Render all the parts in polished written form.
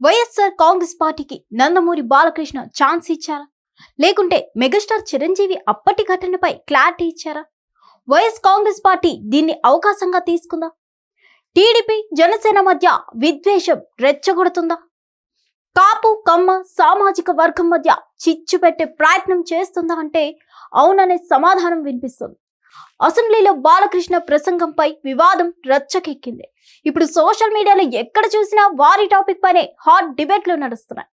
వైఎస్ఆర్ కాంగ్రెస్ పార్టీకి నందమూరి బాలకృష్ణ ఛాన్స్ ఇచ్చారా, లేకుంటే మెగాస్టార్ చిరంజీవి అప్పటి ఘటనపై క్లారిటీ ఇచ్చారా? వైఎస్ కాంగ్రెస్ పార్టీ దీన్ని అవకాశంగా తీసుకుందా? టీడీపీ జనసేన మధ్య విద్వేషం రెచ్చగొడుతుందా? కాపు కమ్మ సామాజిక వర్గం మధ్య చిచ్చు పెట్టే ప్రయత్నం చేస్తుందా అంటే అవుననే సమాధానం వినిపిస్తుంది. అసెంబ్లీలో బాలకృష్ణ ప్రసంగంపై వివాదం రచ్చకెక్కింది. ఇప్పుడు సోషల్ మీడియాలో ఎక్కడ చూసినా వారి టాపిక్ పైనే హాట్ డిబేట్లు నడుస్తున్నాయి.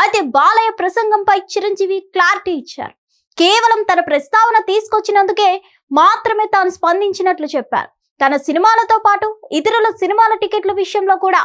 అయితే బాలయ్య ప్రసంగంపై చిరంజీవి క్లారిటీ ఇచ్చారు. కేవలం తన ప్రస్తావన తీసుకొచ్చినందుకే మాత్రమే తాను స్పందించినట్లు చెప్పారు. తన సినిమాలతో పాటు ఇతరుల సినిమాల టికెట్ల విషయంలో కూడా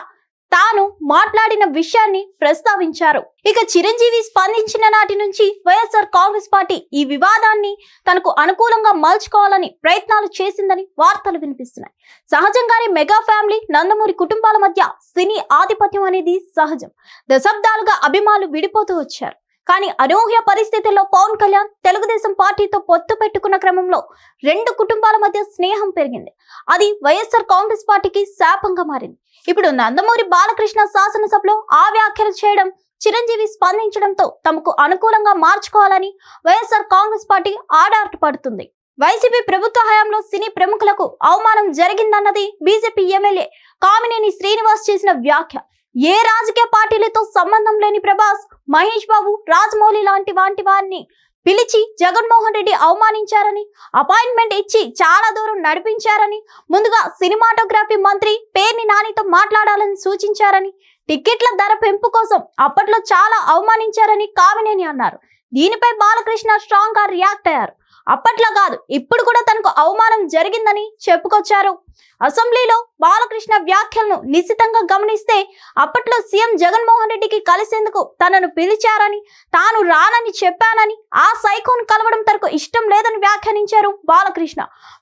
తాను మాట్లాడిన విషయాన్ని ప్రస్తావించారు. ఇక చిరంజీవి స్పందించిన నాటి నుంచి వైఎస్ఆర్ కాంగ్రెస్ పార్టీ ఈ వివాదాన్ని తనకు అనుకూలంగా మలుచుకోవాలని ప్రయత్నాలు చేసిందని వార్తలు వినిపిస్తున్నాయి. సహజంగానే మెగా ఫ్యామిలీ నందమూరి కుటుంబాల మధ్య సినీ ఆధిపత్యం అనేది సహజం. దశాబ్దాలుగా అభిమానులు విడిపోతూ వచ్చారు. కానీ అనూహ్య పరిస్థితుల్లో పవన్ కళ్యాణ్ తెలుగుదేశం పార్టీతో పొత్తు పెట్టుకున్న క్రమంలో రెండు కుటుంబాల మధ్య స్నేహం పెరిగింది. అది వైఎస్ఆర్ కాంగ్రెస్ పార్టీకి శాపంగా మారింది. ఇప్పుడు నందమూరి బాలకృష్ణ శాసనసభలో ఆ వ్యాఖ్యలు చేయడం, చిరంజీవి స్పందించడంతో తమకు అనుకూలంగా మార్చుకోవాలని వైఎస్ఆర్ కాంగ్రెస్ పార్టీ ఆడాటపడుతుంది. వైసీపీ ప్రభుత్వ హయాంలో సినీ ప్రముఖులకు అవమానం జరిగిందన్నది బీజేపీ ఎమ్మెల్యే కామినేని శ్రీనివాస్ చేసిన వ్యాఖ్య. ఏ రాజకీయ పార్టీలతో సంబంధం లేని ప్రభాస్, మహేష్ బాబు, రాజమౌళి లాంటి వారిని పిలిచి జగన్మోహన్ రెడ్డి అవమానించారని, అపాయింట్మెంట్ ఇచ్చి చాలా దూరం నడిపించారని, ముందుగా సినిమాటోగ్రఫీ మంత్రి పేర్ని నానితో మాట్లాడాలని సూచించారని, టికెట్ల ధర పెంపు కోసం అప్పట్లో చాలా అవమానించారని కామినేని అన్నారు. దీనిపై బాలకృష్ణ స్ట్రాంగ్ గా రియాక్ట్ అయ్యారు. అప్పట్లో కాదు, ఇప్పుడు కూడా తనకు అవమానం జరిగిందని చెప్పుకొచ్చారు. అసెంబ్లీలో బాలకృష్ణ వ్యాఖ్యలను నిశితంగా గమనిస్తే అప్పట్లో సీఎం జగన్మోహన్ రెడ్డికి కలిసేందుకు తనను పిలిచారని, తాను రానని చెప్పానని, ఆ సైకోను కలవడం తనకు ఇష్టం లేదని వ్యాఖ్యానించారు బాలకృష్ణ.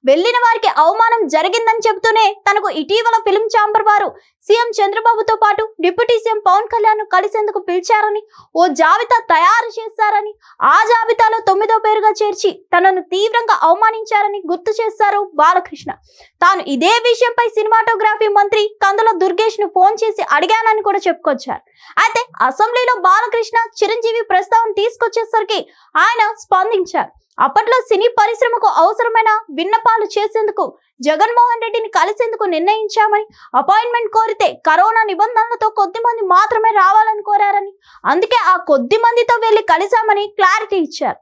వెళ్లిన వారికి అవమానం జరిగిందని చెబుతూనే తనకు ఇటీవల ఫిలిం ఛాంబర్ వారు సీఎం చంద్రబాబుతో పాటు డిప్యూటీ సీఎం పవన్ కళ్యాణ్ కలిసేందుకు పిలిచారని, ఓ జాబితా తయారు చేశారని, ఆ జాబితాలో 9వ పేరుగా చేర్చి తనను తీవ్రంగా అవమానించారని గుర్తు చేశారు బాలకృష్ణ. తాను ఇదే విషయంపై సినిమాటోగ్రఫీ మంత్రి కందుల దుర్గేష్ ను ఫోన్ చేసి అడిగానని కూడా చెప్పుకొచ్చారు. అయితే అసెంబ్లీలో బాలకృష్ణ చిరంజీవి ప్రస్తావన తీసుకొచ్చేసరికి ఆయన స్పందించారు. అప్పట్లో సినీ పరిశ్రమకు అవసరమైన విన్నపాలు చేసేందుకు జగన్మోహన్ రెడ్డిని కలిసేందుకు నిర్ణయించామని, అపాయింట్మెంట్ కోరితే కరోనా నిబంధనలతో కొద్ది మంది మాత్రమే రావాలని కోరారని, అందుకే ఆ కొద్ది మందితో వెళ్లి కలిశామని క్లారిటీ ఇచ్చారు.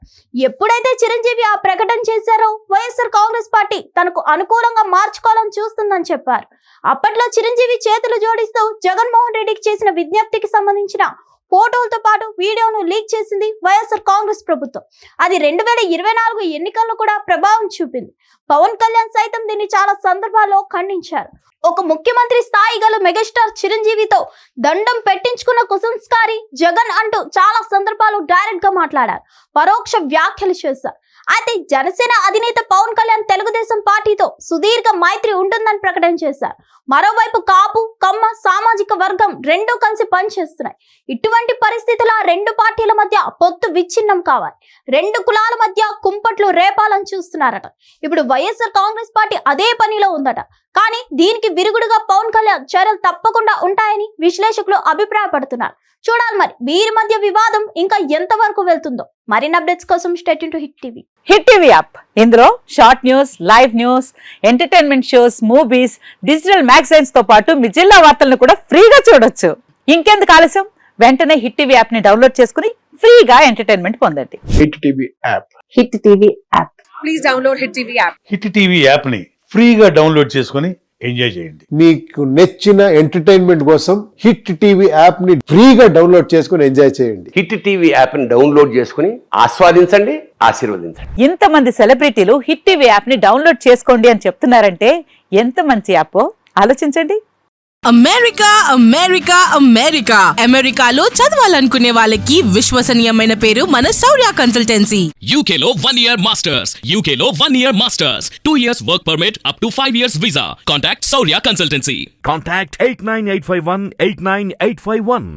ఎప్పుడైతే చిరంజీవి ఆ ప్రకటన చేశారో వైఎస్ఆర్ కాంగ్రెస్ పార్టీ తనకు అనుకూలంగా మార్చుకోవాలని చూస్తుందని చెప్పారు. అప్పట్లో చిరంజీవి చేతులు జోడిస్తూ జగన్మోహన్ రెడ్డికి చేసిన విజ్ఞప్తికి సంబంధించిన ఫోటోలతో పాటు వీడియోను లీక్ చేసింది వైఎస్ఆర్ కాంగ్రెస్ ప్రభుత్వం. అది 2024 ఎన్నికల్లో కూడా ప్రభావం చూపింది. పవన్ కళ్యాణ్ సైతం దీన్ని చాలా సందర్భాల్లో ఖండించారు. ఒక ముఖ్యమంత్రి స్థాయి గల మెగాస్టార్ చిరంజీవితో దండం పెట్టించుకున్న కుసంస్కారి జగన్ అంటూ చాలా సందర్భాలు డైరెక్ట్ గా మాట్లాడారు, పరోక్ష వ్యాఖ్యలు చేశారు. అయితే జనసేన అధినేత పవన్ కళ్యాణ్ తెలుగుదేశం పార్టీతో సుదీర్ఘ మైత్రి ఉంటుందని ప్రకటన చేశారు. మరోవైపు కాపు కమ్మ సామాజిక వర్గం రెండూ కలిసి పనిచేస్తున్నాయి. ఇటువంటి పరిస్థితుల రెండు పార్టీల మధ్య పొత్తు విచ్ఛిన్నం కావాలి. రెండు కులాల మధ్య కుంపట్లు రేపాలని చూస్తున్నారట. ఇప్పుడు వైఎస్ఆర్ కాంగ్రెస్ పార్టీ అదే పనిలో ఉందట. కానీ దీనికి విరుగుడుగా పవన్ కళ్యాణ్ చర్యలు తప్పకుండా ఉంటాయని విశ్లేషకులు అభిప్రాయపడుతున్నారు. చూడాలి మరి వీరి మధ్య వివాదం ఇంకా ఎంత వరకు వెళ్తుందో. మరిన్ని అప్డేట్స్ కోసం stay tuned to hit TV. Hit TV app, ఇందులో short news, live news, entertainment shows, movies, digital magazines తో పాటు మీ జిల్లా వార్తలను కూడా ఫ్రీగా చూడొచ్చు. ఇంకెందుకు ఆలస్యం, వెంటనే హిట్ టీవీ యాప్ ని డౌన్లోడ్ చేసుకుని ఫ్రీగా ఎంటర్టైన్మెంట్ పొందండి. Hit TV app. Hit TV app. Please download hit TV app. Hit TV app ని ఫ్రీగా డౌన్లోడ్ చేసుకుని ఎంజాయ్ చేయండి. మీకు నచ్చిన ఎంటర్టైన్మెంట్ కోసం హిట్ టీవీ యాప్ ని ఫ్రీగా డౌన్లోడ్ చేసుకుని ఎంజాయ్ చేయండి. హిట్ టీవీ యాప్ ని డౌన్లోడ్ చేసుకుని ఆస్వాదించండి, ఆశీర్వదించండి. ఇంతమంది సెలబ్రిటీలు హిట్ టీవీ యాప్ ని డౌన్లోడ్ చేసుకోండి అని చెప్తున్నారంటే ఎంత మంచి యాప్ ఆలోచించండి. అమెరికా అమెరికా అమెరికా అమెరికాలో చదవాలనుకునే వాళ్ళకి విశ్వసనీయమైన పేరు మన శౌర్య కన్సల్టెన్సీ. UK లో 1 year masters. UK లో 1 year masters. 2 years work permit up to 5 years visa. Contact Saurya Consultancy. Contact 89851 89851.